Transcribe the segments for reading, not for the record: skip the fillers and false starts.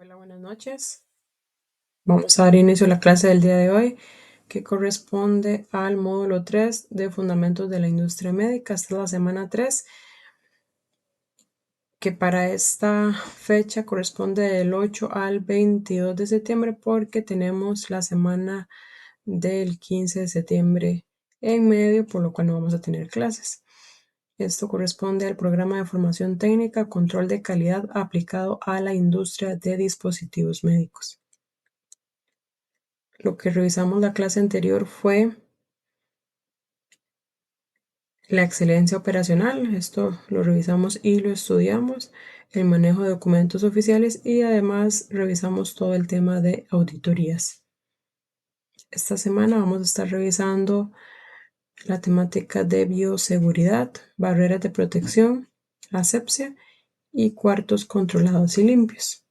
Hola, buenas noches. Vamos a dar inicio a la clase del día de hoy, que corresponde al módulo 3 de Fundamentos de la Industria Médica. Esta es la semana 3, que para esta fecha corresponde del 8 al 22 de septiembre, porque tenemos la semana del 15 de septiembre en medio, por lo cual no vamos a tener clases. Esto corresponde al programa de formación técnica, control de calidad aplicado a la industria de dispositivos médicos. Lo que revisamos la clase anterior fue la excelencia operacional. Esto lo revisamos y lo estudiamos. El manejo de documentos oficiales y además revisamos todo el tema de auditorías. Esta semana vamos a estar revisando la temática de bioseguridad, barreras de protección, asepsia y cuartos controlados y limpios.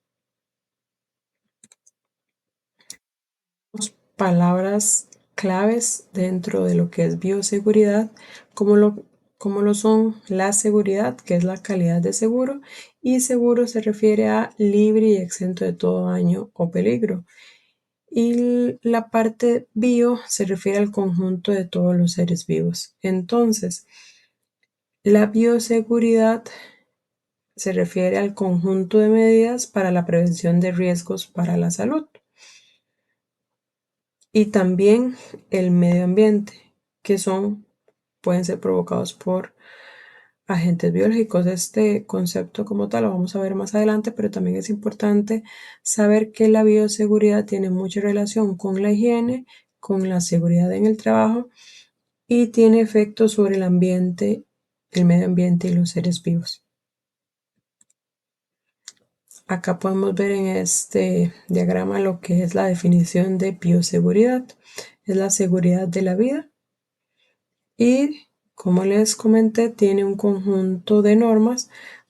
Palabras claves dentro de lo que es bioseguridad, como lo son la seguridad, que es la calidad de seguro, y seguro se refiere a libre y exento de todo daño o peligro. Y la parte bio se refiere al conjunto de todos los seres vivos. Entonces, la bioseguridad se refiere al conjunto de medidas para la prevención de riesgos para la salud. Y también el medio ambiente, que pueden ser provocados por agentes biológicos. Este concepto como tal lo vamos a ver más adelante, pero también es importante saber que la bioseguridad tiene mucha relación con la higiene, con la seguridad en el trabajo y tiene efectos sobre el ambiente, el medio ambiente y los seres vivos. Acá podemos ver en este diagrama lo que es la definición de bioseguridad. Es la seguridad de la vida y, como les comenté, tiene un conjunto de normas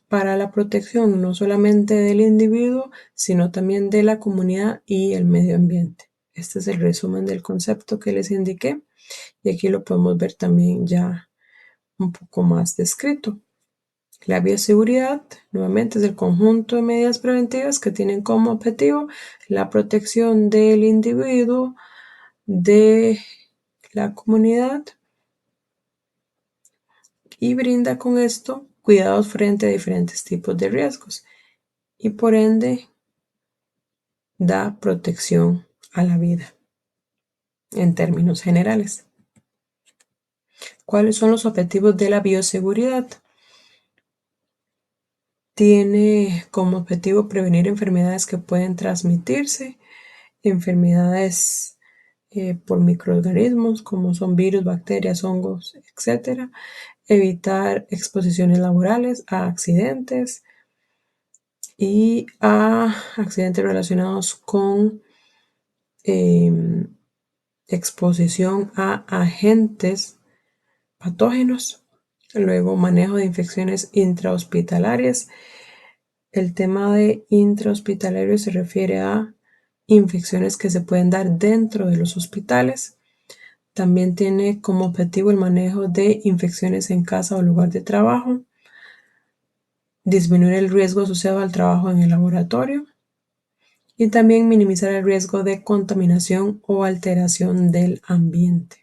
para la protección no solamente del individuo, sino también de la comunidad y el medio ambiente. Este es el resumen del concepto que les indiqué y aquí lo podemos ver también ya un poco más descrito. La bioseguridad, nuevamente, es el conjunto de medidas preventivas que tienen como objetivo la protección del individuo, de la comunidad y brinda con esto cuidados frente a diferentes tipos de riesgos y por ende da protección a la vida en términos generales. ¿Cuáles son los objetivos de la bioseguridad? Tiene como objetivo prevenir enfermedades que pueden transmitirse, enfermedades por microorganismos como son virus, bacterias, hongos, etc. Evitar exposiciones laborales a accidentes y a accidentes relacionados con exposición a agentes patógenos. Luego, manejo de infecciones intrahospitalarias. El tema de intrahospitalario se refiere a infecciones que se pueden dar dentro de los hospitales. También tiene como objetivo el manejo de infecciones en casa o lugar de trabajo, disminuir el riesgo asociado al trabajo en el laboratorio y también minimizar el riesgo de contaminación o alteración del ambiente.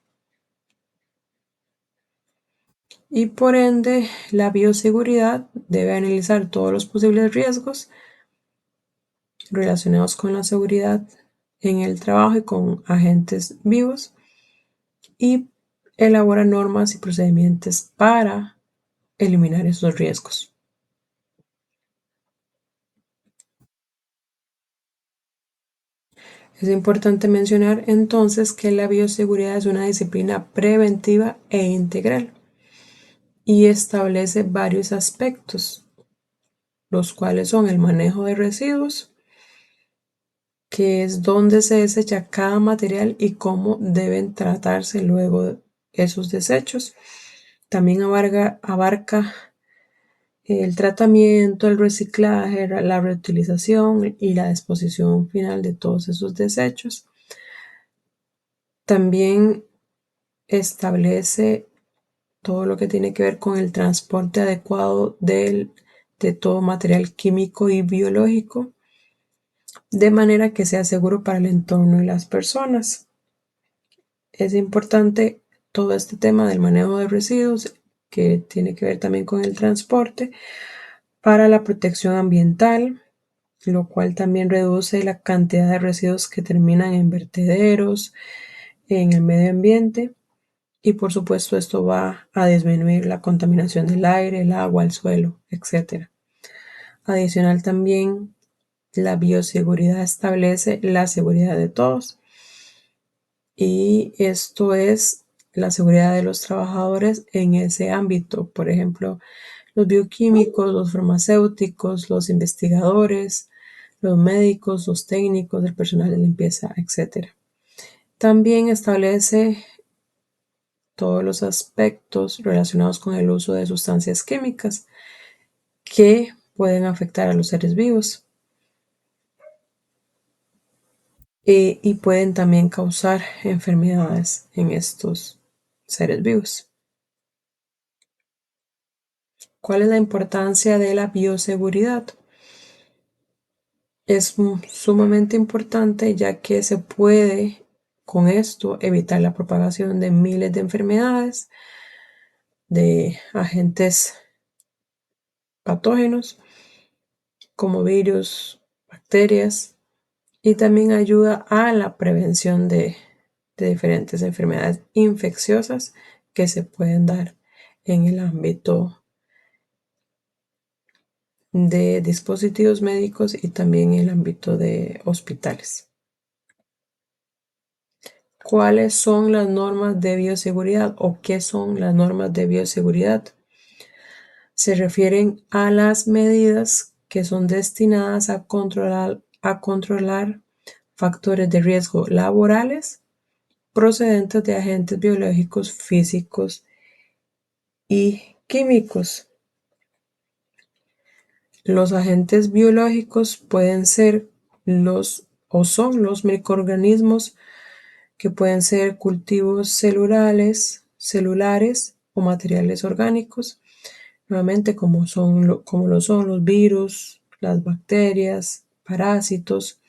Y por ende, la bioseguridad debe analizar todos los posibles riesgos relacionados con la seguridad en el trabajo y con agentes vivos y elabora normas y procedimientos para eliminar esos riesgos. Es importante mencionar entonces que la bioseguridad es una disciplina preventiva e integral y establece varios aspectos, los cuales son el manejo de residuos, que es dónde se desecha cada material y cómo deben tratarse luego esos desechos. También abarca el tratamiento, el reciclaje, la reutilización y la disposición final de todos esos desechos. También establece todo lo que tiene que ver con el transporte adecuado de todo material químico y biológico. de manera que sea seguro para el entorno y las personas. Es importante todo este tema del manejo de residuos, que tiene que ver también con el transporte, para la protección ambiental, lo cual también reduce la cantidad de residuos que terminan en vertederos, en el medio ambiente, y por supuesto esto va a disminuir la contaminación del aire, el agua, el suelo, etc. Adicional también, la bioseguridad establece la seguridad de todos, y esto es la seguridad de los trabajadores en ese ámbito. Por ejemplo, los bioquímicos, los farmacéuticos, los investigadores, los médicos, los técnicos, el personal de limpieza, etc. También establece todos los aspectos relacionados con el uso de sustancias químicas que pueden afectar a los seres vivos y pueden también causar enfermedades en estos seres vivos. ¿Cuál es la importancia de la bioseguridad? Es sumamente importante, ya que se puede con esto evitar la propagación de miles de enfermedades, de agentes patógenos como virus, bacterias, y también ayuda a la prevención de diferentes enfermedades infecciosas que se pueden dar en el ámbito de dispositivos médicos y también en el ámbito de hospitales. ¿Cuáles son las normas de bioseguridad o qué son las normas de bioseguridad? Se refieren a las medidas que son destinadas a controlar factores de riesgo laborales procedentes de agentes biológicos, físicos y químicos. Los agentes biológicos pueden ser son los microorganismos, que pueden ser cultivos celulares o materiales orgánicos, nuevamente como lo son los virus, las bacterias, parásitos,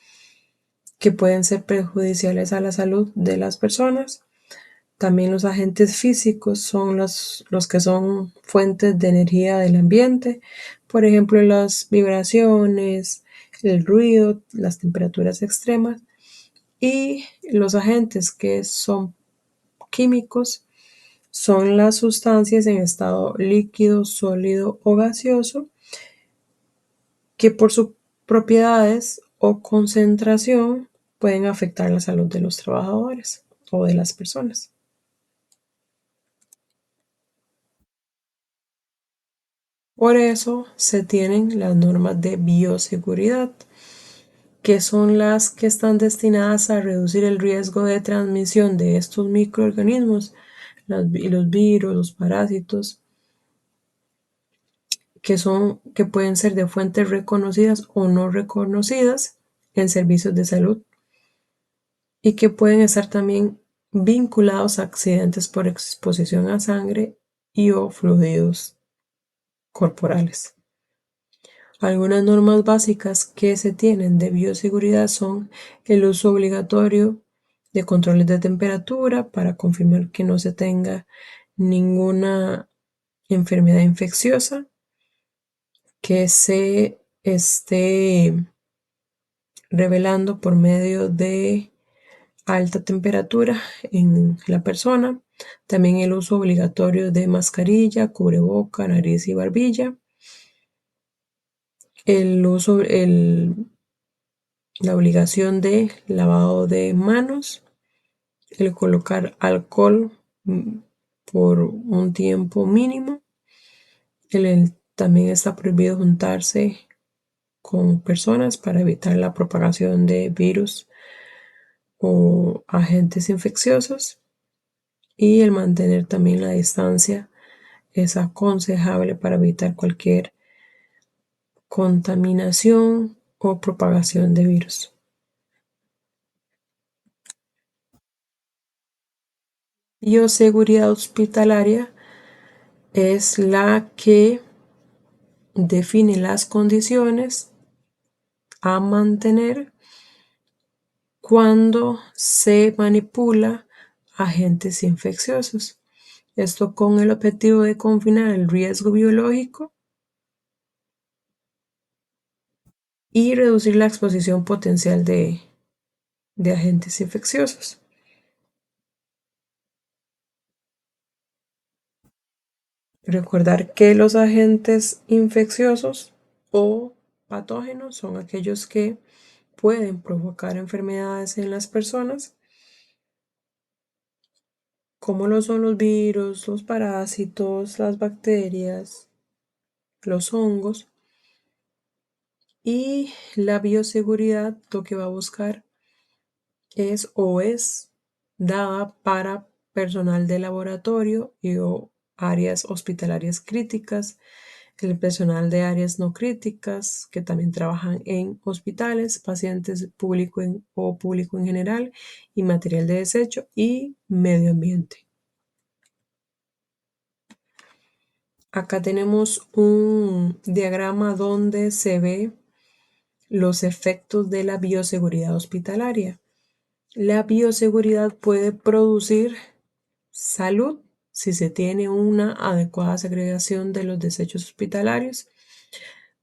que pueden ser perjudiciales a la salud de las personas. También los agentes físicos son los que son fuentes de energía del ambiente, por ejemplo, las vibraciones, el ruido, las temperaturas extremas, y los agentes que son químicos son las sustancias en estado líquido, sólido o gaseoso que por sus propiedades o concentración pueden afectar la salud de los trabajadores o de las personas. Por eso se tienen las normas de bioseguridad, que son las que están destinadas a reducir el riesgo de transmisión de estos microorganismos, los virus, los parásitos, que pueden ser de fuentes reconocidas o no reconocidas en servicios de salud, y que pueden estar también vinculados a accidentes por exposición a sangre y o fluidos corporales. Algunas normas básicas que se tienen de bioseguridad son el uso obligatorio de controles de temperatura para confirmar que no se tenga ninguna enfermedad infecciosa que se esté revelando por medio de alta temperatura en la persona. También el uso obligatorio de mascarilla, cubreboca, nariz y barbilla. La obligación de lavado de manos, el colocar alcohol por un tiempo mínimo. También está prohibido juntarse con personas para evitar la propagación de virus o agentes infecciosos, y el mantener también la distancia es aconsejable para evitar cualquier contaminación o propagación de virus. Bioseguridad hospitalaria es la que define las condiciones a mantener cuando se manipula agentes infecciosos. Esto con el objetivo de confinar el riesgo biológico y reducir la exposición potencial de agentes infecciosos. Recordar que los agentes infecciosos o patógenos son aquellos que pueden provocar enfermedades en las personas, como lo son los virus, los parásitos, las bacterias, los hongos. Y la bioseguridad lo que va a buscar es dada para personal de laboratorio y o áreas hospitalarias críticas, el personal de áreas no críticas que también trabajan en hospitales, pacientes o público en general y material de desecho y medio ambiente. Acá tenemos un diagrama donde se ve los efectos de la bioseguridad hospitalaria. La bioseguridad puede producir salud si se tiene una adecuada segregación de los desechos hospitalarios,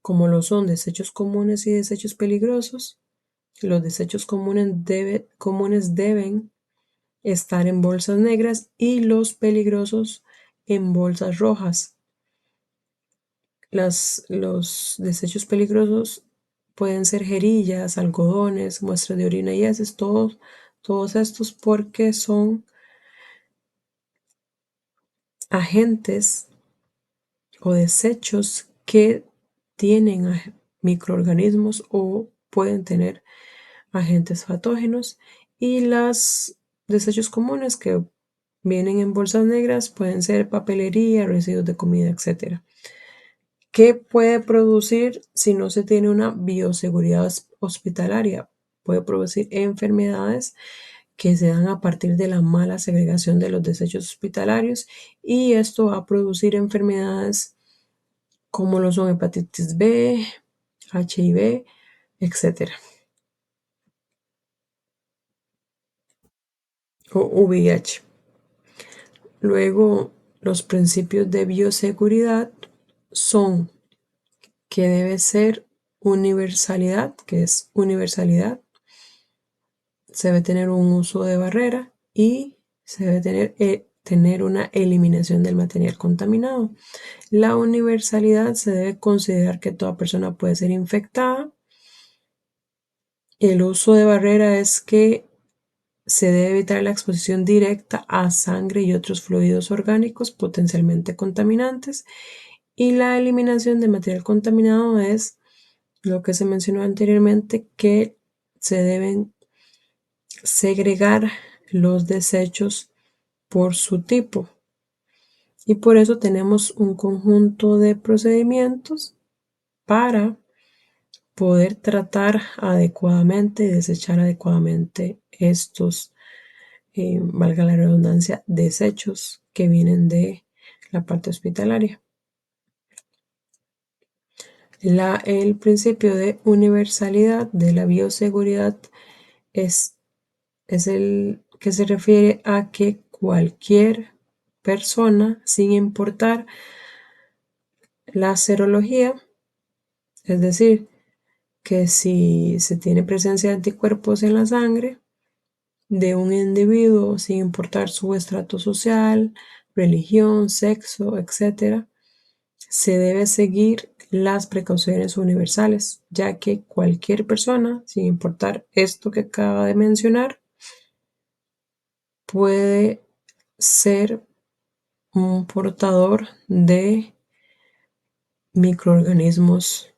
como lo son desechos comunes y desechos peligrosos. Los desechos comunes deben estar en bolsas negras y los peligrosos en bolsas rojas. Los desechos peligrosos pueden ser jerillas, algodones, muestras de orina y heces, todos estos porque son agentes o desechos que tienen microorganismos o pueden tener agentes patógenos, y los desechos comunes que vienen en bolsas negras pueden ser papelería, residuos de comida, etc. ¿Qué puede producir si no se tiene una bioseguridad hospitalaria? Puede producir enfermedades que se dan a partir de la mala segregación de los desechos hospitalarios, y esto va a producir enfermedades como lo son hepatitis B, HIV, etc. o VIH. Luego, los principios de bioseguridad son que debe ser universalidad, que es universalidad, se debe tener un uso de barrera y se debe tener una eliminación del material contaminado. La universalidad se debe considerar que toda persona puede ser infectada. El uso de barrera es que se debe evitar la exposición directa a sangre y otros fluidos orgánicos potencialmente contaminantes. Y la eliminación de material contaminado es lo que se mencionó anteriormente, que se deben segregar los desechos por su tipo. Y por eso tenemos un conjunto de procedimientos para poder tratar adecuadamente y desechar adecuadamente estos, valga la redundancia, desechos que vienen de la parte hospitalaria. El principio de universalidad de la bioseguridad es el que se refiere a que cualquier persona, sin importar la serología, es decir, que si se tiene presencia de anticuerpos en la sangre de un individuo, sin importar su estrato social, religión, sexo, etc., se debe seguir las precauciones universales, ya que cualquier persona, sin importar esto que acaba de mencionar, puede ser un portador de microorganismos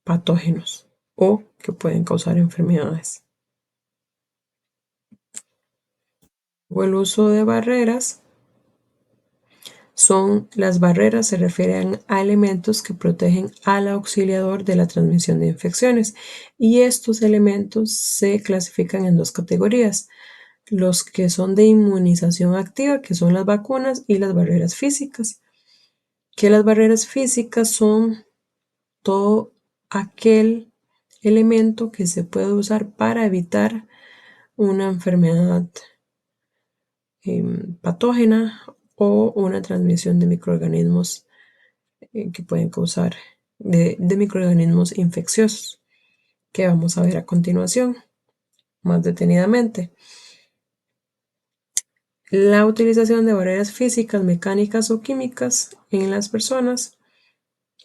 patógenos o que pueden causar enfermedades. O el uso de barreras. Las barreras se refieren a elementos que protegen al auxiliador de la transmisión de infecciones, y estos elementos se clasifican en dos categorías: los que son de inmunización activa, que son las vacunas, y las barreras físicas, que las barreras físicas son todo aquel elemento que se puede usar para evitar una enfermedad patógena o una transmisión de microorganismos que pueden causar de microorganismos infecciosos, que vamos a ver a continuación más detenidamente. La utilización de barreras físicas, mecánicas o químicas en las personas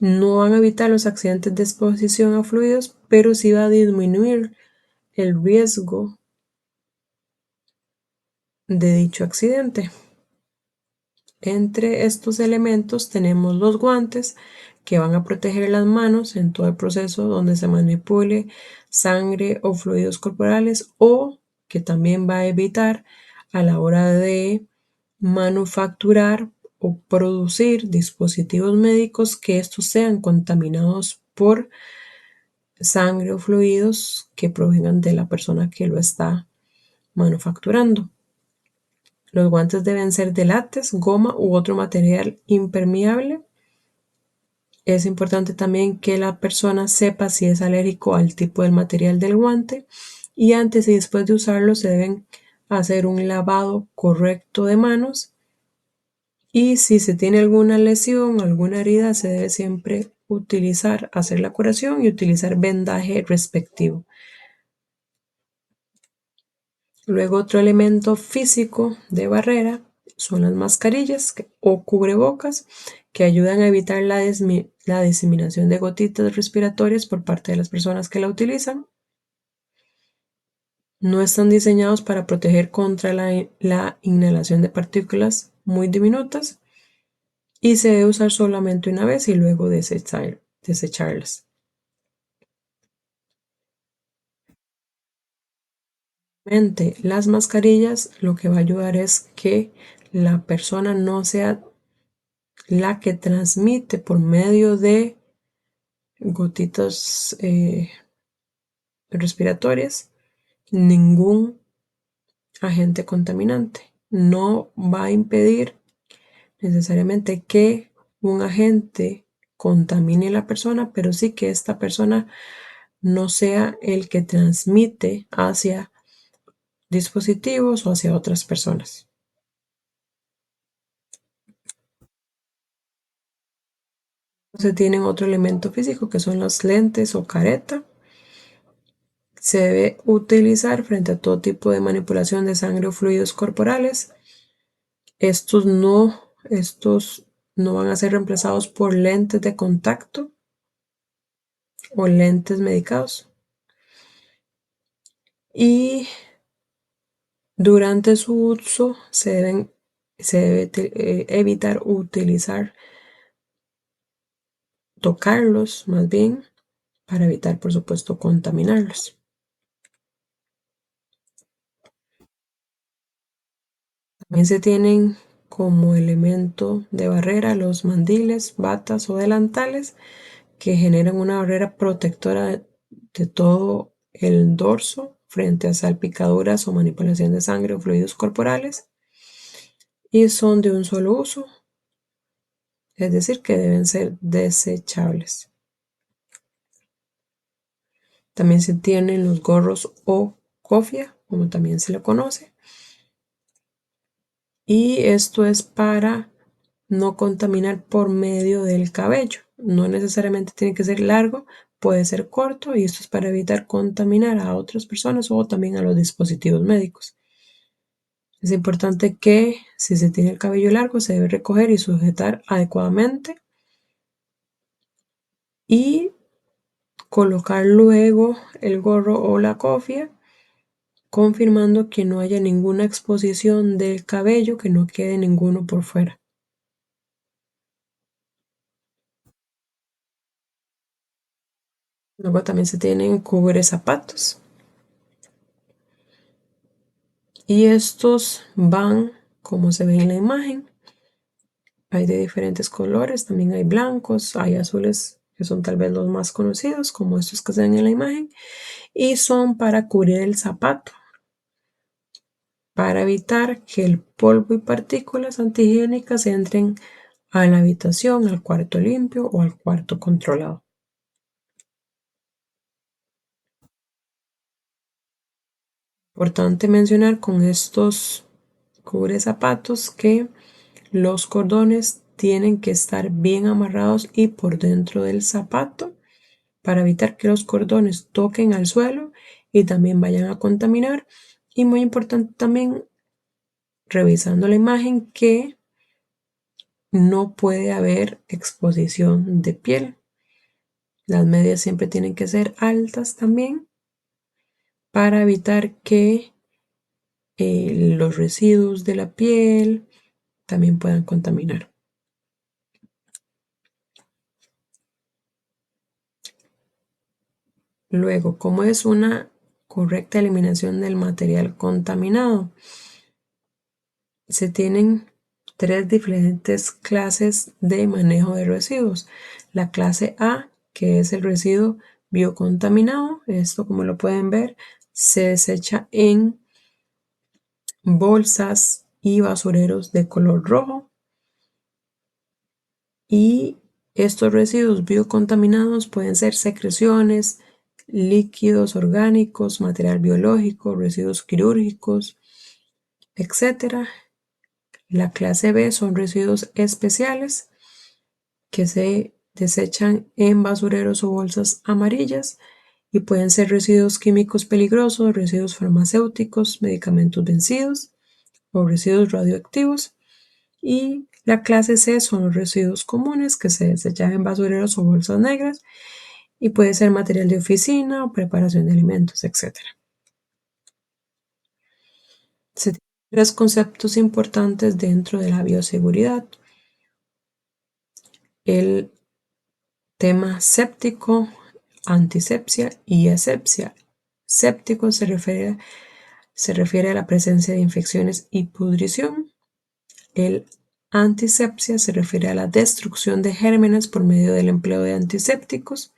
no van a evitar los accidentes de exposición a fluidos, pero sí va a disminuir el riesgo de dicho accidente. Entre estos elementos tenemos los guantes que van a proteger las manos en todo el proceso donde se manipule sangre o fluidos corporales, o que también va a evitar a la hora de manufacturar o producir dispositivos médicos que estos sean contaminados por sangre o fluidos que provengan de la persona que lo está manufacturando. Los guantes deben ser de látex, goma u otro material impermeable. Es importante también que la persona sepa si es alérgico al tipo del material del guante, y antes y después de usarlo se deben hacer un lavado correcto de manos, y si se tiene alguna lesión, alguna herida, se debe siempre hacer la curación y utilizar vendaje respectivo. Luego, otro elemento físico de barrera son las mascarillas o cubrebocas, que ayudan a evitar la diseminación de gotitas respiratorias por parte de las personas que la utilizan. No están diseñados para proteger contra la inhalación de partículas muy diminutas, y se debe usar solamente una vez y luego desecharlas. Las mascarillas lo que va a ayudar es que la persona no sea la que transmite por medio de gotitas respiratorias ningún agente contaminante. No va a impedir necesariamente que un agente contamine a la persona, pero sí que esta persona no sea el que transmite hacia dispositivos o hacia otras personas. Se tienen otro elemento físico que son las lentes o careta. Se debe utilizar frente a todo tipo de manipulación de sangre o fluidos corporales. Estos no van a ser reemplazados por lentes de contacto o lentes medicados. Y durante su uso se debe evitar tocarlos más bien, para evitar, por supuesto, contaminarlos. También se tienen como elemento de barrera los mandiles, batas o delantales, que generan una barrera protectora de todo el dorso frente a salpicaduras o manipulación de sangre o fluidos corporales, y son de un solo uso, es decir, que deben ser desechables. También se tienen los gorros o cofia, como también se le conoce, y esto es para no contaminar por medio del cabello. No necesariamente tiene que ser largo, puede ser corto, y esto es para evitar contaminar a otras personas o también a los dispositivos médicos. Es importante que si se tiene el cabello largo se debe recoger y sujetar adecuadamente, y colocar luego el gorro o la cofia, confirmando que no haya ninguna exposición del cabello, que no quede ninguno por fuera. Luego también se tienen cubre zapatos, y estos van como se ve en la imagen. Hay de diferentes colores, también hay blancos, hay azules, que son tal vez los más conocidos, como estos que se ven en la imagen, y son para cubrir el zapato, para evitar que el polvo y partículas antihigiénicas entren a la habitación, al cuarto limpio o al cuarto controlado. Importante mencionar con estos cubrezapatos que los cordones tienen que estar bien amarrados y por dentro del zapato para evitar que los cordones toquen al suelo y también vayan a contaminar. Y muy importante también, revisando la imagen, que no puede haber exposición de piel. Las medias siempre tienen que ser altas también para evitar que los residuos de la piel también puedan contaminar. Luego, ¿cómo es una correcta eliminación del material contaminado? Se tienen tres diferentes clases de manejo de residuos. La clase A, que es el residuo biocontaminado, esto como lo pueden ver, se desecha en bolsas y basureros de color rojo. Y estos residuos biocontaminados pueden ser secreciones, líquidos orgánicos, material biológico, residuos quirúrgicos, etc. La clase B son residuos especiales que se desechan en basureros o bolsas amarillas y pueden ser residuos químicos peligrosos, residuos farmacéuticos, medicamentos vencidos o residuos radioactivos. Y la clase C son los residuos comunes que se desechan en basureros o bolsas negras y puede ser material de oficina o preparación de alimentos, etc. Se tienen tres conceptos importantes dentro de la bioseguridad. El tema séptico, antisepsia y asepsia. Séptico se refiere a la presencia de infecciones y pudrición. El antisepsia se refiere a la destrucción de gérmenes por medio del empleo de antisépticos.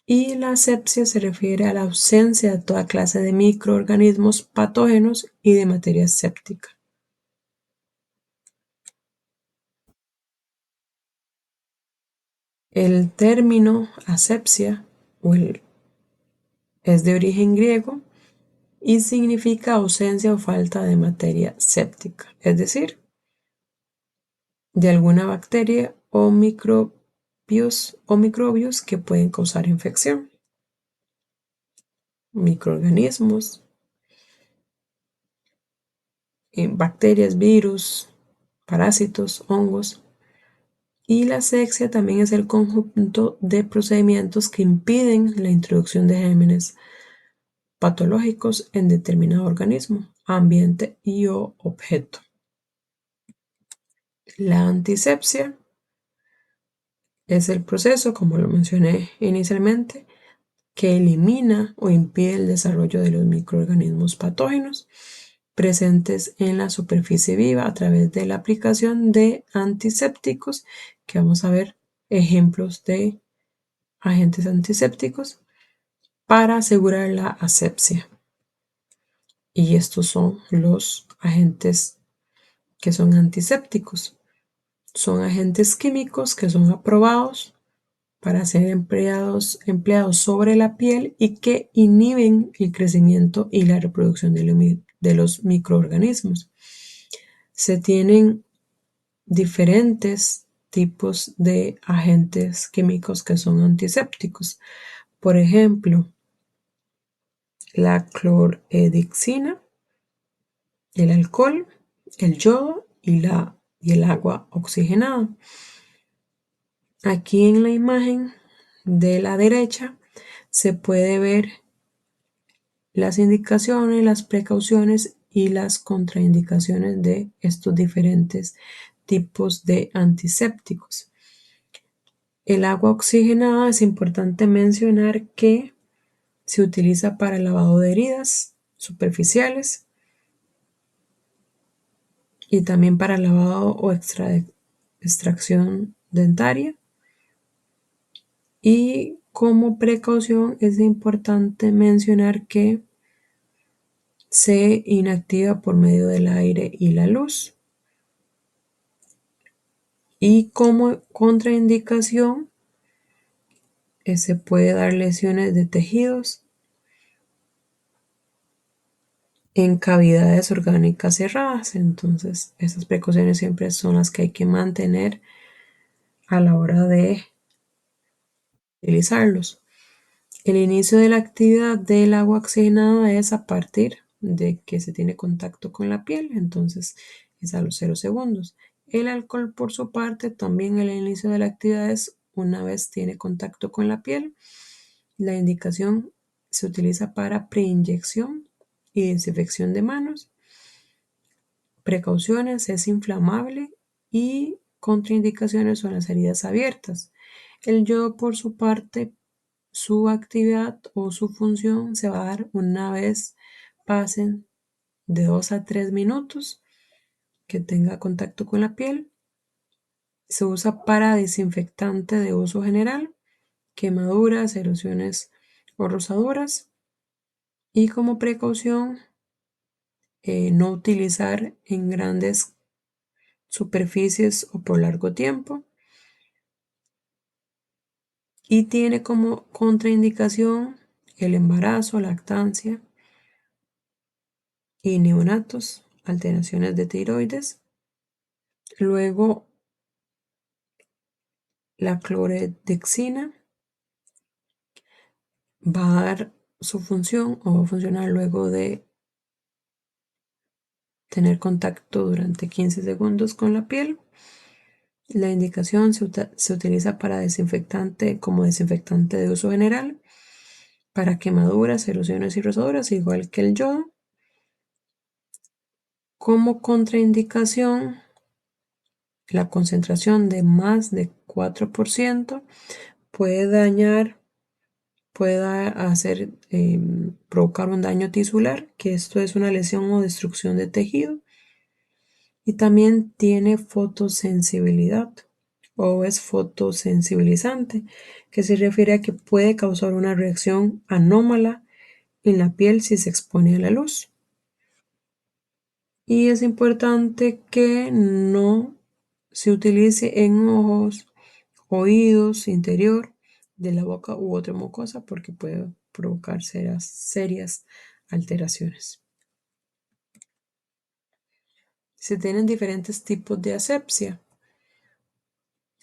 Y la asepsia se refiere a la ausencia de toda clase de microorganismos patógenos y de materia séptica. El término asepsia es de origen griego y significa ausencia o falta de materia séptica, es decir, de alguna bacteria o microbios que pueden causar infección. Microorganismos, bacterias, virus, parásitos, hongos. Y la asepsia también es el conjunto de procedimientos que impiden la introducción de gérmenes patológicos en determinado organismo, ambiente y o objeto. La antisepsia es el proceso, como lo mencioné inicialmente, que elimina o impide el desarrollo de los microorganismos patógenos presentes en la superficie viva a través de la aplicación de antisépticos, que vamos a ver ejemplos de agentes antisépticos para asegurar la asepsia. Y estos son los agentes que son antisépticos. Son agentes químicos que son aprobados para ser empleados sobre la piel y que inhiben el crecimiento y la reproducción de los microorganismos. Se tienen diferentes tipos de agentes químicos que son antisépticos. Por ejemplo, la clorhexidina, el alcohol, el yodo y el agua oxigenada. Aquí en la imagen de la derecha se puede ver las indicaciones, las precauciones y las contraindicaciones de estos diferentes tipos de antisépticos. El agua oxigenada es importante mencionar que se utiliza para el lavado de heridas superficiales y también para lavado o extracción dentaria. Y como precaución es importante mencionar que se inactiva por medio del aire y la luz. Y como contraindicación se puede dar lesiones de tejidos en cavidades orgánicas cerradas. Entonces, esas precauciones siempre son las que hay que mantener a la hora de utilizarlos. El inicio de la actividad del agua oxigenada es a partir de que se tiene contacto con la piel, entonces es a los 0 segundos. El alcohol, por su parte, también el inicio de la actividad es una vez tiene contacto con la piel. La indicación se utiliza para preinyección y desinfección de manos. Precauciones: es inflamable, y contraindicaciones son las heridas abiertas. El yodo, por su parte, su actividad o su función se va a dar una vez pasen de 2 a 3 minutos que tenga contacto con la piel. Se usa para desinfectante de uso general, quemaduras, erosiones o rosaduras. Y como precaución, no utilizar en grandes superficies o por largo tiempo. Y tiene como contraindicación el embarazo, lactancia y neonatos, alteraciones de tiroides. Luego, la cloredexina va a dar su función o va a funcionar luego de tener contacto durante 15 segundos con la piel. La indicación se utiliza para desinfectante, como desinfectante de uso general, para quemaduras, erosiones y rosaduras, igual que el yodo. Como contraindicación, la concentración de más de 4% puede dañar, puede hacer, provocar un daño tisular, que esto es una lesión o destrucción de tejido. Y también tiene fotosensibilidad o es fotosensibilizante, que se refiere a que puede causar una reacción anómala en la piel si se expone a la luz. Y es importante que no se utilice en ojos, oídos, interior de la boca u otra mucosa, porque puede provocar serias alteraciones. Se tienen diferentes tipos de asepsia: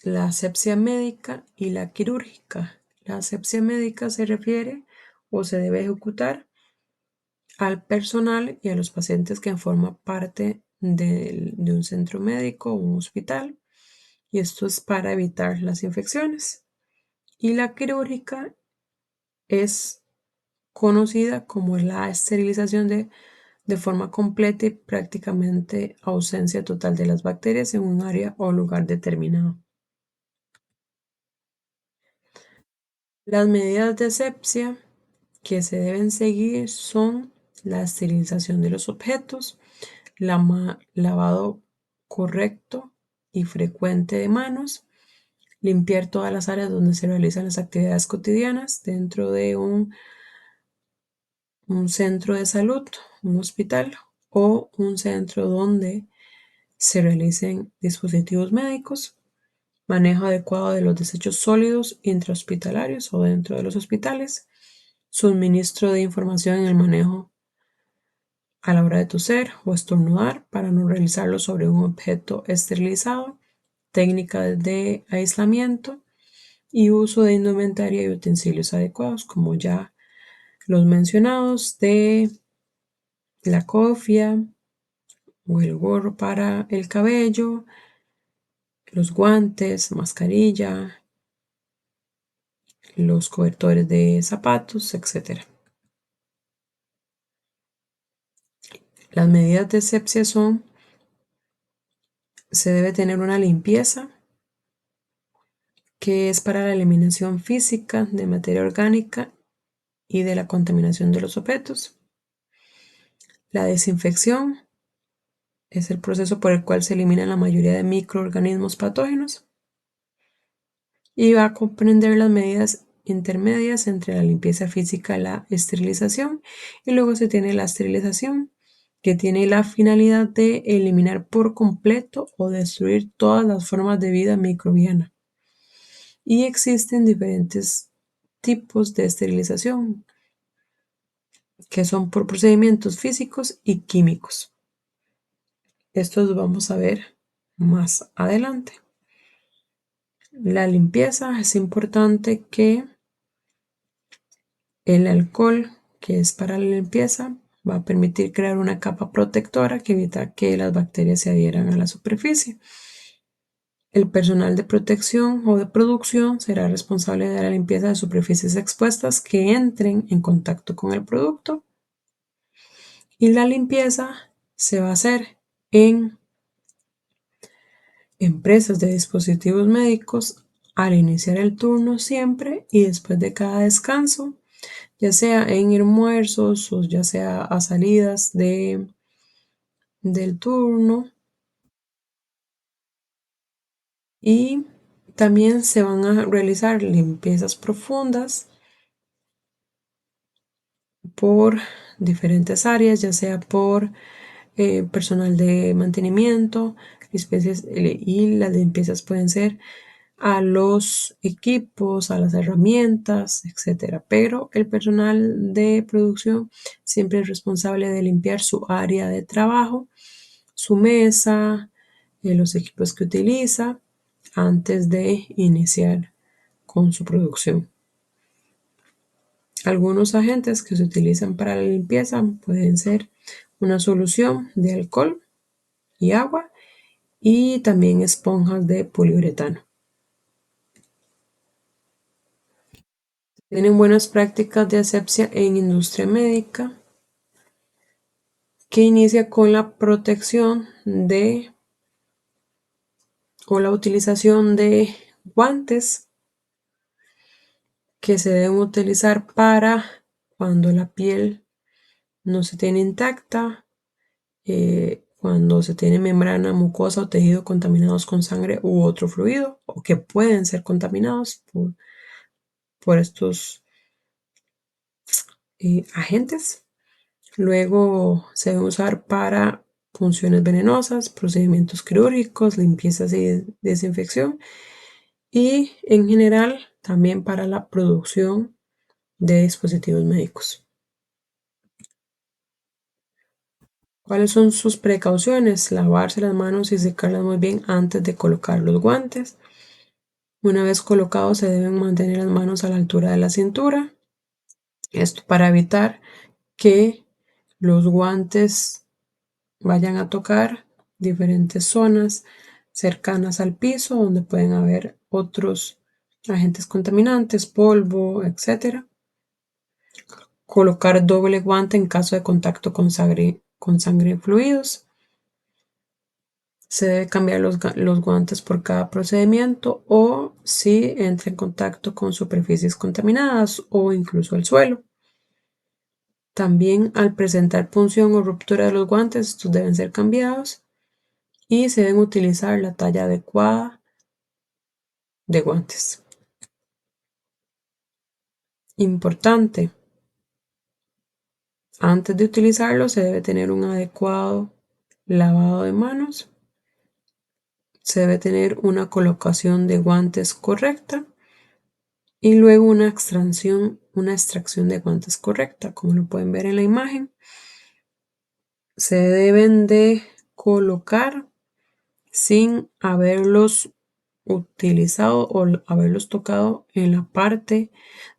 la asepsia médica y la quirúrgica. La asepsia médica se refiere o se debe ejecutar al personal y a los pacientes que forman parte de un centro médico o un hospital, y esto es para evitar las infecciones. Y la quirúrgica es conocida como la esterilización de forma completa y prácticamente ausencia total de las bacterias en un área o lugar determinado. Las medidas de asepsia que se deben seguir son la esterilización de los objetos, lavado correcto y frecuente de manos, limpiar todas las áreas donde se realizan las actividades cotidianas dentro de un centro de salud, un hospital o un centro donde se realicen dispositivos médicos, manejo adecuado de los desechos sólidos intrahospitalarios o dentro de los hospitales, suministro de información en el manejo a la hora de toser o estornudar para no realizarlo sobre un objeto esterilizado, técnicas de aislamiento y uso de indumentaria y utensilios adecuados, como ya los mencionados, de la cofia o el gorro para el cabello, los guantes, mascarilla, los cobertores de zapatos, etc. Las medidas de asepsia son: se debe tener una limpieza, que es para la eliminación física de materia orgánica y de la contaminación de los objetos. La desinfección es el proceso por el cual se eliminan la mayoría de microorganismos patógenos y va a comprender las medidas intermedias entre la limpieza física y la esterilización. Y luego se tiene la esterilización, que tiene la finalidad de eliminar por completo o destruir todas las formas de vida microbiana. Y existen diferentes tipos de esterilización. que son por procedimientos físicos y químicos. Esto lo vamos a ver más adelante. La limpieza es importante que el alcohol, que es para la limpieza, va a permitir crear una capa protectora que evita que las bacterias se adhieran a la superficie. El personal de protección o de producción será responsable de la limpieza de superficies expuestas que entren en contacto con el producto. Y la limpieza se va a hacer en empresas de dispositivos médicos al iniciar el turno siempre y después de cada descanso, ya sea en almuerzos o ya sea a salidas del turno. Y también se van a realizar limpiezas profundas por diferentes áreas, ya sea por personal de mantenimiento, y las limpiezas pueden ser a los equipos, a las herramientas, etcétera. Pero el personal de producción siempre es responsable de limpiar su área de trabajo, su mesa, los equipos que utiliza antes de iniciar con su producción. Algunos agentes que se utilizan para la limpieza pueden ser una solución de alcohol y agua y también esponjas de poliuretano. Tienen buenas prácticas de asepsia en industria médica, que inicia con la protección de o la utilización de guantes que se deben utilizar para cuando la piel no se tiene intacta, cuando se tiene membrana mucosa o tejido contaminados con sangre u otro fluido o que pueden ser contaminados por estos agentes. Luego se debe usar para punciones venenosas, procedimientos quirúrgicos, limpiezas y desinfección y en general también para la producción de dispositivos médicos. ¿Cuáles son sus precauciones? Lavarse las manos y secarlas muy bien antes de colocar los guantes. Una vez colocados se deben mantener las manos a la altura de la cintura. Esto para evitar que los guantes vayan a tocar diferentes zonas cercanas al piso donde pueden haber otros agentes contaminantes, polvo, etc. Colocar doble guante en caso de contacto con sangre y fluidos. Se debe cambiar los guantes por cada procedimiento o si entra en contacto con superficies contaminadas o incluso el suelo. También al presentar punción o ruptura de los guantes, estos deben ser cambiados y se deben utilizar la talla adecuada de guantes. Importante, antes de utilizarlo se debe tener un adecuado lavado de manos, se debe tener una colocación de guantes correcta y luego una extracción de guantes correcta, como lo pueden ver en la imagen. Se deben de colocar sin haberlos utilizado o haberlos tocado en la parte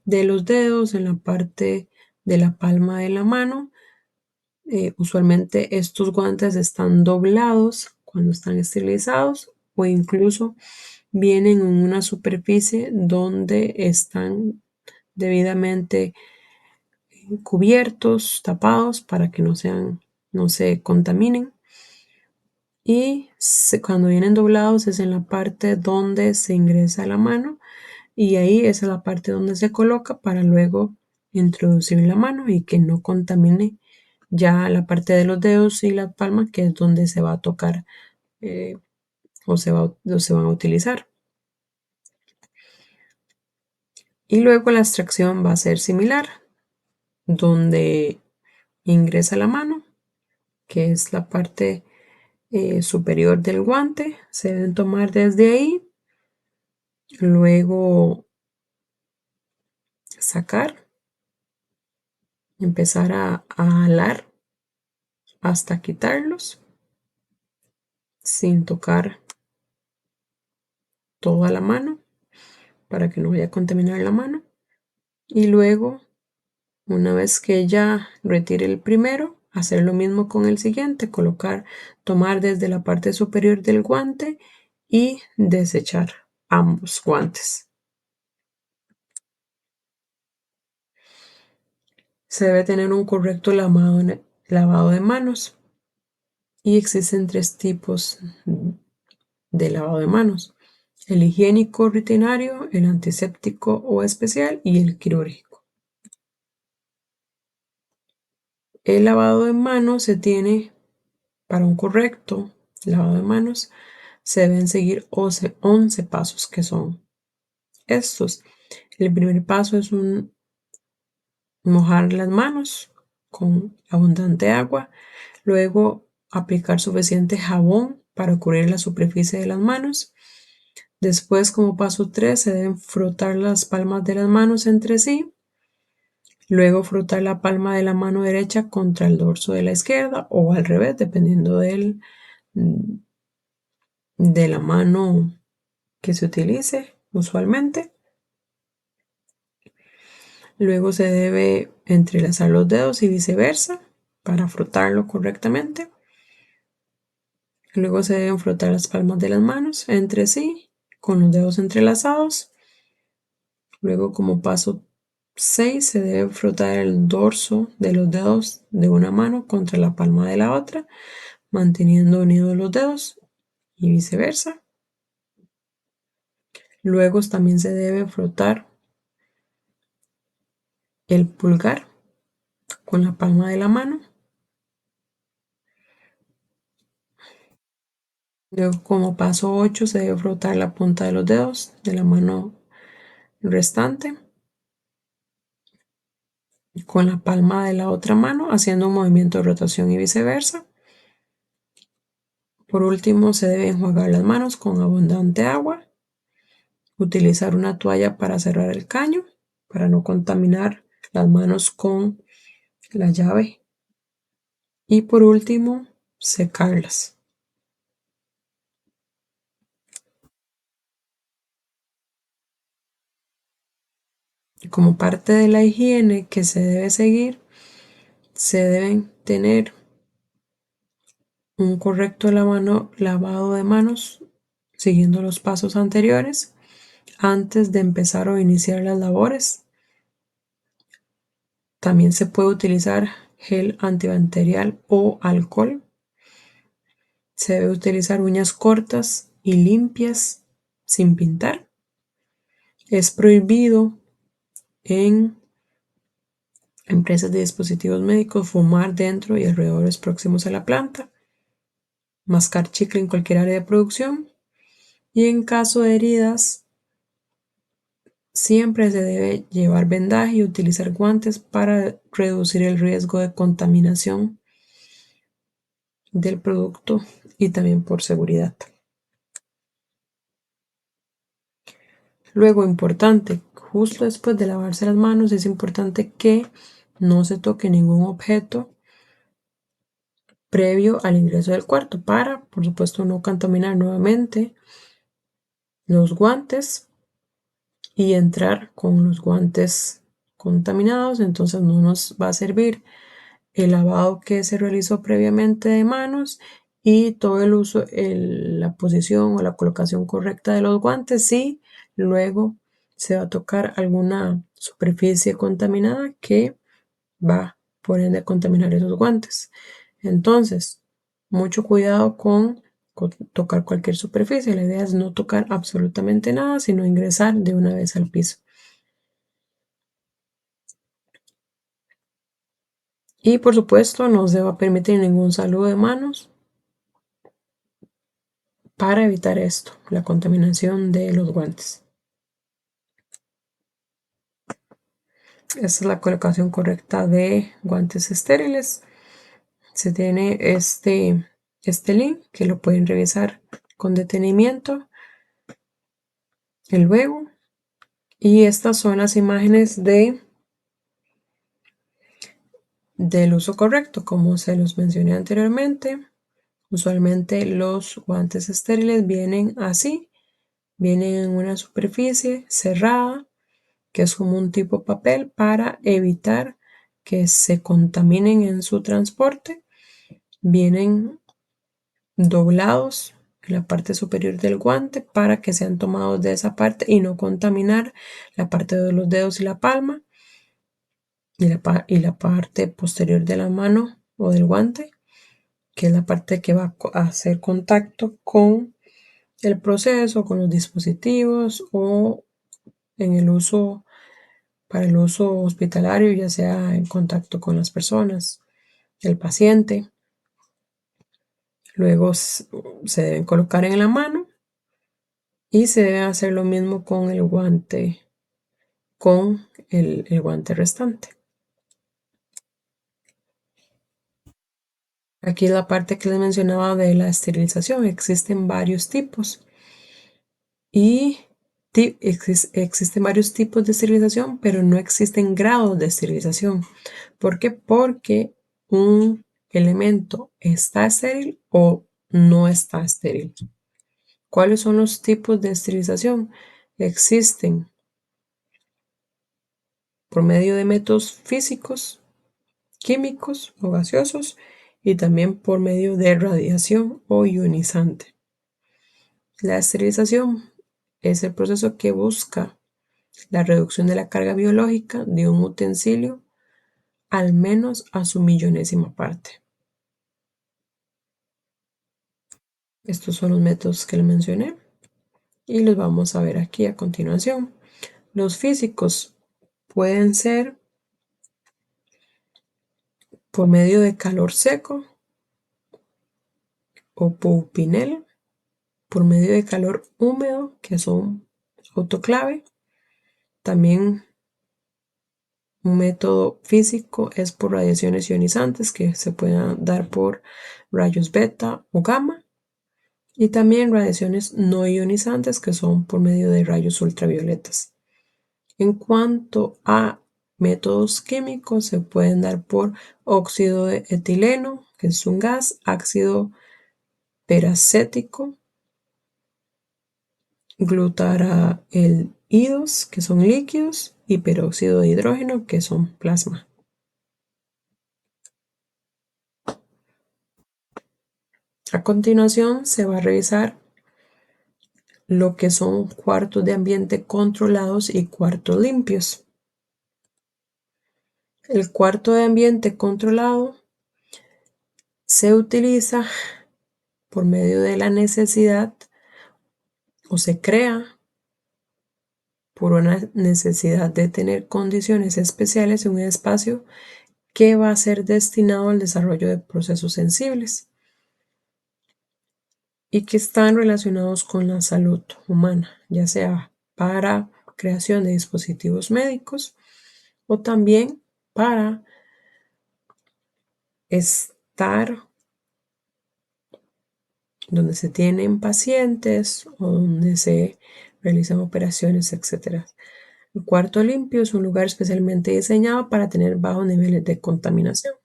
de los dedos, en la parte de la palma de la mano. Usualmente estos guantes están doblados cuando están esterilizados o incluso vienen en una superficie donde están debidamente cubiertos, tapados para que no se contaminen. Y cuando vienen doblados es en la parte donde se ingresa la mano y ahí es la parte donde se coloca para luego introducir la mano y que no contamine ya la parte de los dedos y la palma, que es donde se va a tocar eh, o se van a utilizar. Y luego la extracción va a ser similar, donde ingresa la mano, que es la parte superior del guante, se deben tomar desde ahí, luego sacar empezar a alar hasta quitarlos sin tocar toda la mano para que no vaya a contaminar la mano. Y luego, una vez que ya retire el primero, hacer lo mismo con el siguiente, tomar desde la parte superior del guante y desechar ambos guantes. Se debe tener un correcto lavado de manos y existen 3 tipos de lavado de manos: el higiénico rutinario, el antiséptico o especial y el quirúrgico. El lavado de manos para un correcto lavado de manos, se deben seguir 11 pasos, que son estos. El primer paso es mojar las manos con abundante agua, luego aplicar suficiente jabón para cubrir la superficie de las manos. Después, como paso 3, se deben frotar las palmas de las manos entre sí. Luego frotar la palma de la mano derecha contra el dorso de la izquierda o al revés, dependiendo de la mano que se utilice usualmente. Luego se debe entrelazar los dedos y viceversa para frotarlo correctamente. Luego se deben frotar las palmas de las manos entre sí con los dedos entrelazados. Luego, como paso 6, se debe frotar el dorso de los dedos de una mano contra la palma de la otra, manteniendo unidos los dedos y viceversa. Luego también se debe frotar el pulgar con la palma de la mano. Luego, como paso 8, se debe frotar la punta de los dedos de la mano restante con la palma de la otra mano, haciendo un movimiento de rotación y viceversa. Por último, se debe enjuagar las manos con abundante agua, utilizar una toalla para cerrar el caño, para no contaminar las manos con la llave. Y por último, secarlas. Como parte de la higiene que se debe seguir, se deben tener un correcto lavado de manos siguiendo los pasos anteriores antes de empezar o iniciar las labores. También se puede utilizar gel antibacterial o alcohol. Se debe utilizar uñas cortas y limpias sin pintar. Es prohibido en empresas de dispositivos médicos fumar dentro y alrededores próximos a la planta, mascar chicle en cualquier área de producción, y en caso de heridas siempre se debe llevar vendaje y utilizar guantes para reducir el riesgo de contaminación del producto y también por seguridad. Luego, importante, justo después de lavarse las manos, es importante que no se toque ningún objeto previo al ingreso del cuarto para, por supuesto, no contaminar nuevamente los guantes y entrar con los guantes contaminados. Entonces no nos va a servir el lavado que se realizó previamente de manos y todo el uso, la posición o la colocación correcta de los guantes si luego se va a tocar alguna superficie contaminada que va por ende a contaminar esos guantes. Entonces, mucho cuidado con tocar cualquier superficie. La idea es no tocar absolutamente nada, sino ingresar de una vez al piso. Y por supuesto, no se va a permitir ningún saludo de manos para evitar esto, la contaminación de los guantes. Esta es la colocación correcta de guantes estériles. Se tiene este link que lo pueden revisar con detenimiento luego. Y estas son las imágenes de del uso correcto, como se los mencioné anteriormente. Usualmente los guantes estériles vienen así, vienen en una superficie cerrada, que es como un tipo papel para evitar que se contaminen en su transporte. Vienen doblados en la parte superior del guante para que sean tomados de esa parte y no contaminar la parte de los dedos y la palma y la parte posterior de la mano o del guante, que es la parte que va a hacer contacto con el proceso, con los dispositivos o en el uso, para el uso hospitalario, ya sea en contacto con las personas, el paciente. Luego se deben colocar en la mano y se debe hacer lo mismo con el guante, con el guante restante. Aquí es la parte que les mencionaba de la esterilización. Existen varios tipos y existen varios tipos de esterilización, pero no existen grados de esterilización. ¿Por qué? Porque un elemento está estéril o no está estéril. ¿Cuáles son los tipos de esterilización? Existen por medio de métodos físicos, químicos o gaseosos y también por medio de radiación o ionizante. La esterilización es el proceso que busca la reducción de la carga biológica de un utensilio al menos a su millonésima parte. Estos son los métodos que le mencioné y los vamos a ver aquí a continuación. Los físicos pueden ser por medio de calor seco o pupinel, por medio de calor húmedo, que son autoclave. También un método físico es por radiaciones ionizantes que se pueden dar por rayos beta o gamma. Y también radiaciones no ionizantes que son por medio de rayos ultravioletas. En cuanto a métodos químicos, se pueden dar por óxido de etileno, que es un gas, ácido peracético, glutaraídos, que son líquidos, y peróxido de hidrógeno, que son plasma. A continuación, se va a revisar lo que son cuartos de ambiente controlados y cuartos limpios. El cuarto de ambiente controlado se utiliza por medio de la necesidad o se crea por una necesidad de tener condiciones especiales en un espacio que va a ser destinado al desarrollo de procesos sensibles y que están relacionados con la salud humana, ya sea para creación de dispositivos médicos o también para estar donde se tienen pacientes o donde se realizan operaciones, etc. El cuarto limpio es un lugar especialmente diseñado para tener bajos niveles de contaminación.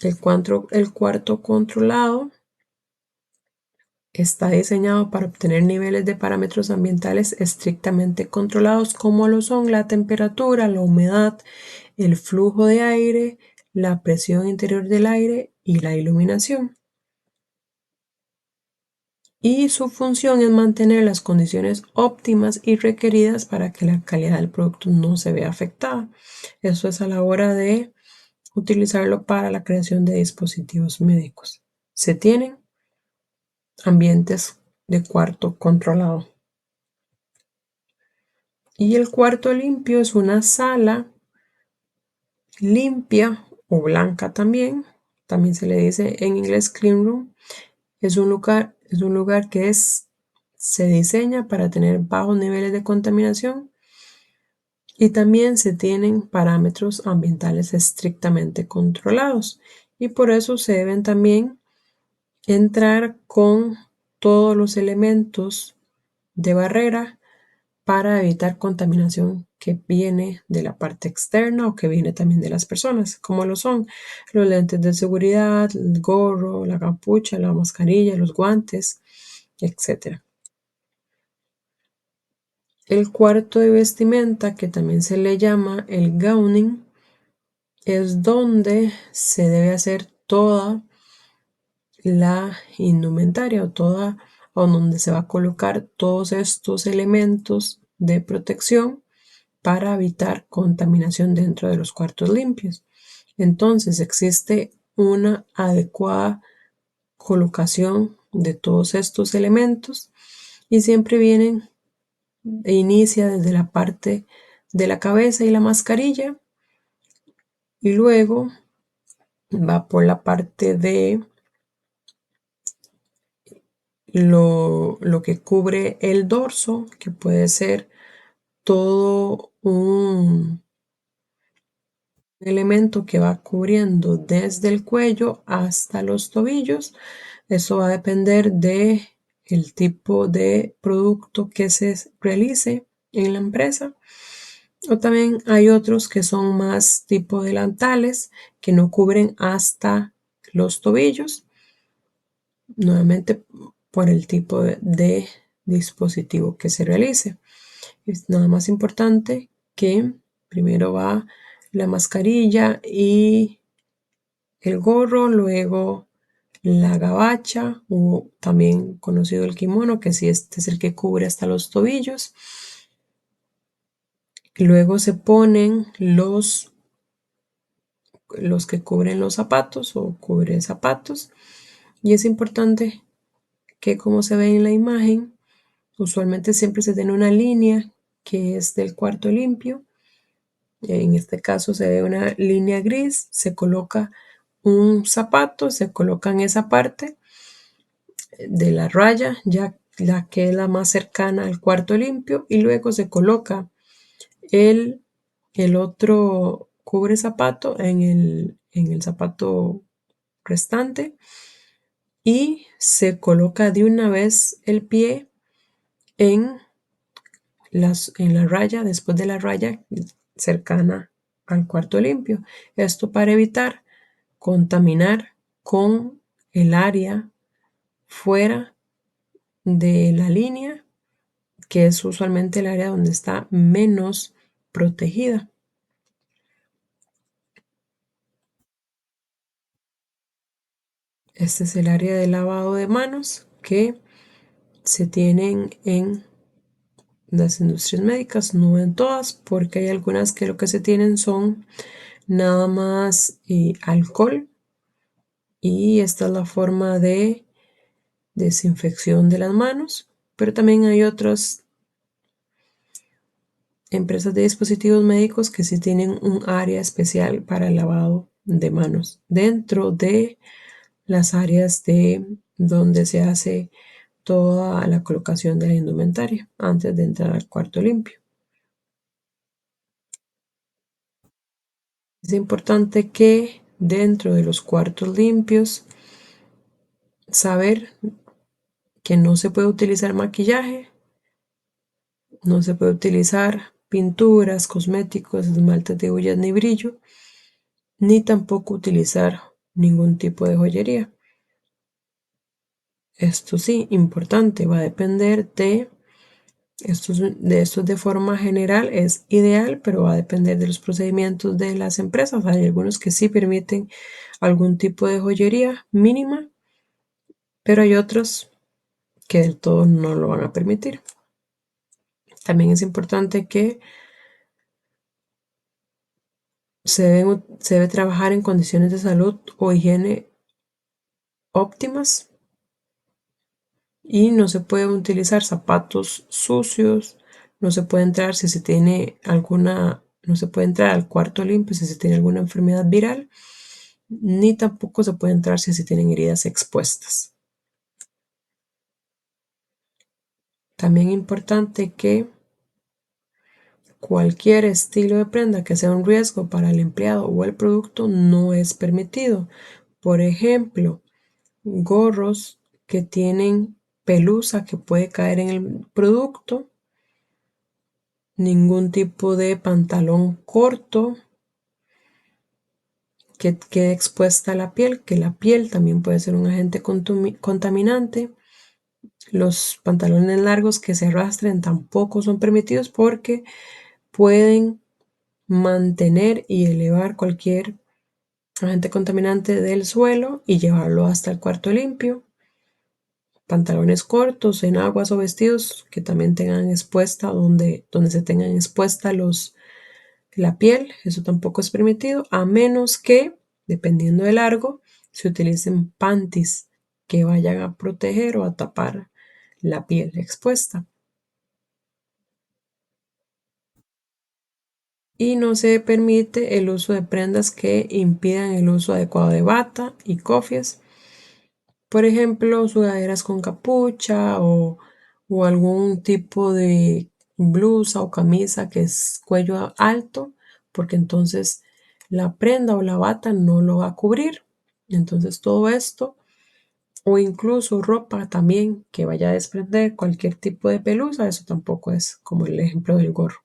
El cuarto controlado está diseñado para obtener niveles de parámetros ambientales estrictamente controlados, como lo son la temperatura, la humedad, el flujo de aire, la presión interior del aire y la iluminación. Y su función es mantener las condiciones óptimas y requeridas para que la calidad del producto no se vea afectada. Eso es a la hora de utilizarlo para la creación de dispositivos médicos. Se tienen ambientes de cuarto controlado. Y el cuarto limpio es una sala limpia o blanca también. También se le dice en inglés clean room. Es un lugar que se diseña para tener bajos niveles de contaminación y también se tienen parámetros ambientales estrictamente controlados y por eso se deben también entrar con todos los elementos de barrera para evitar contaminación que viene de la parte externa o que viene también de las personas, como lo son los lentes de seguridad, el gorro, la capucha, la mascarilla, los guantes, etc. El cuarto de vestimenta, que también se le llama el gowning, es donde se debe hacer toda la indumentaria o donde se va a colocar todos estos elementos de protección para evitar contaminación dentro de los cuartos limpios. Entonces existe una adecuada colocación de todos estos elementos y siempre vienen e inicia desde la parte de la cabeza y la mascarilla y luego va por la parte de lo que cubre el dorso, que puede ser todo un elemento que va cubriendo desde el cuello hasta los tobillos. Eso va a depender de el tipo de producto que se realice en la empresa. O también hay otros que son más tipo delantales que no cubren hasta los tobillos, nuevamente por el tipo de dispositivo que se realice. Es nada más importante que primero va la mascarilla y el gorro, luego la gabacha o también conocido el kimono, que sí, este es el que cubre hasta los tobillos. Luego se ponen los que cubren los zapatos o cubre zapatos. Y es importante que, como se ve en la imagen, usualmente siempre se tiene una línea que es del cuarto limpio. En este caso se ve una línea gris, se coloca un zapato, se coloca en esa parte de la raya, ya la que es la más cercana al cuarto limpio, y luego se coloca el, el otro cubre zapato en el zapato restante y se coloca de una vez el pie en la raya, después de la raya cercana al cuarto limpio. Esto para evitar contaminar con el área fuera de la línea, que es usualmente el área donde está menos protegida. Este es el área de lavado de manos que se tienen en las industrias médicas, no en todas, porque hay algunas que lo que se tienen son nada más alcohol, y esta es la forma de desinfección de las manos, pero también hay otras empresas de dispositivos médicos que sí tienen un área especial para el lavado de manos dentro de las áreas de donde se hace toda la colocación de la indumentaria antes de entrar al cuarto limpio. Es importante que dentro de los cuartos limpios saber que no se puede utilizar maquillaje, no se puede utilizar pinturas, cosméticos, esmaltes de uñas ni brillo, ni tampoco utilizar ningún tipo de joyería. Esto sí, importante, va a depender de de forma general, es ideal, pero va a depender de los procedimientos de las empresas. Hay algunos que sí permiten algún tipo de joyería mínima, pero hay otros que del todo no lo van a permitir. También es importante que se debe trabajar en condiciones de salud o higiene óptimas y no se pueden utilizar zapatos sucios, no se puede entrar si se tiene no se puede entrar al cuarto limpio si se tiene alguna enfermedad viral, ni tampoco se puede entrar si se tienen heridas expuestas. También es importante que cualquier estilo de prenda que sea un riesgo para el empleado o el producto no es permitido. Por ejemplo, gorros que tienen pelusa que puede caer en el producto ningún tipo de pantalón corto que quede expuesta a la piel, que la piel también puede ser un agente contaminante. Los pantalones largos que se arrastren tampoco son permitidos porque pueden mantener y elevar cualquier agente contaminante del suelo y llevarlo hasta el cuarto limpio. Pantalones cortos, enaguas o vestidos que también tengan expuesta donde se tengan expuesta la piel, eso tampoco es permitido, a menos que, dependiendo del largo, se utilicen panties que vayan a proteger o a tapar la piel expuesta. Y no se permite el uso de prendas que impidan el uso adecuado de bata y cofias. Por ejemplo, sudaderas con capucha o algún tipo de blusa o camisa que es cuello alto, porque entonces la prenda o la bata no lo va a cubrir. Entonces todo esto, o incluso ropa también que vaya a desprender cualquier tipo de pelusa, eso tampoco es como el ejemplo del gorro.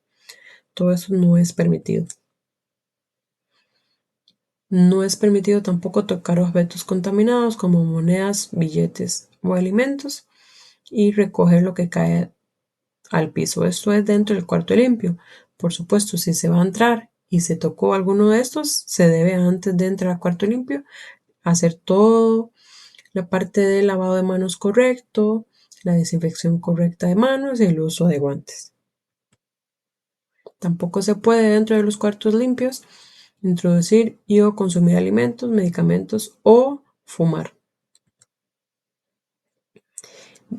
Todo eso no es permitido. No es permitido tampoco tocar objetos contaminados como monedas, billetes o alimentos y recoger lo que cae al piso. Esto es dentro del cuarto limpio. Por supuesto, si se va a entrar y se tocó alguno de estos, se debe antes de entrar al cuarto limpio hacer todo la parte del lavado de manos correcto, la desinfección correcta de manos y el uso de guantes. Tampoco se puede dentro de los cuartos limpios introducir y o consumir alimentos, medicamentos o fumar.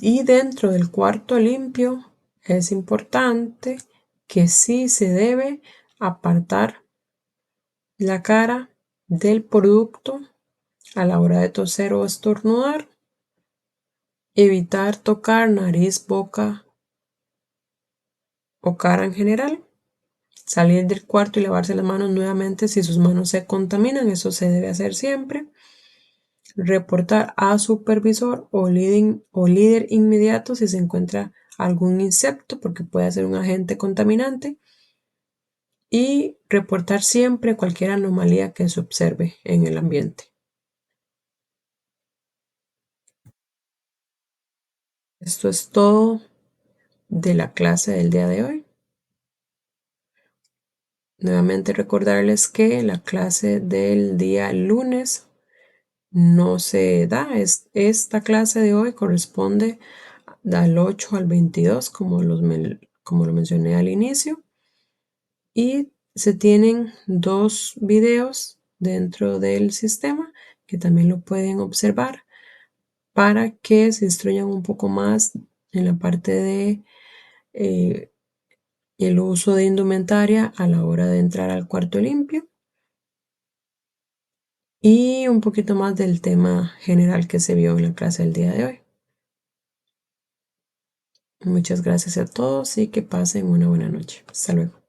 Y dentro del cuarto limpio es importante que sí se debe apartar la cara del producto a la hora de toser o estornudar, evitar tocar nariz, boca o cara en general, salir del cuarto y lavarse las manos nuevamente si sus manos se contaminan, eso se debe hacer siempre, reportar a supervisor o líder inmediato si se encuentra algún insecto porque puede ser un agente contaminante y reportar siempre cualquier anomalía que se observe en el ambiente. Esto es todo de la clase del día de hoy. Nuevamente recordarles que la clase del día lunes no se da. Esta clase de hoy corresponde del 8 al 22, como lo mencioné al inicio. Y se tienen dos videos dentro del sistema que también lo pueden observar para que se instruyan un poco más en la parte de eh, el uso de indumentaria a la hora de entrar al cuarto limpio y un poquito más del tema general que se vio en la clase del día de hoy. Muchas gracias a todos y que pasen una buena noche. Hasta luego.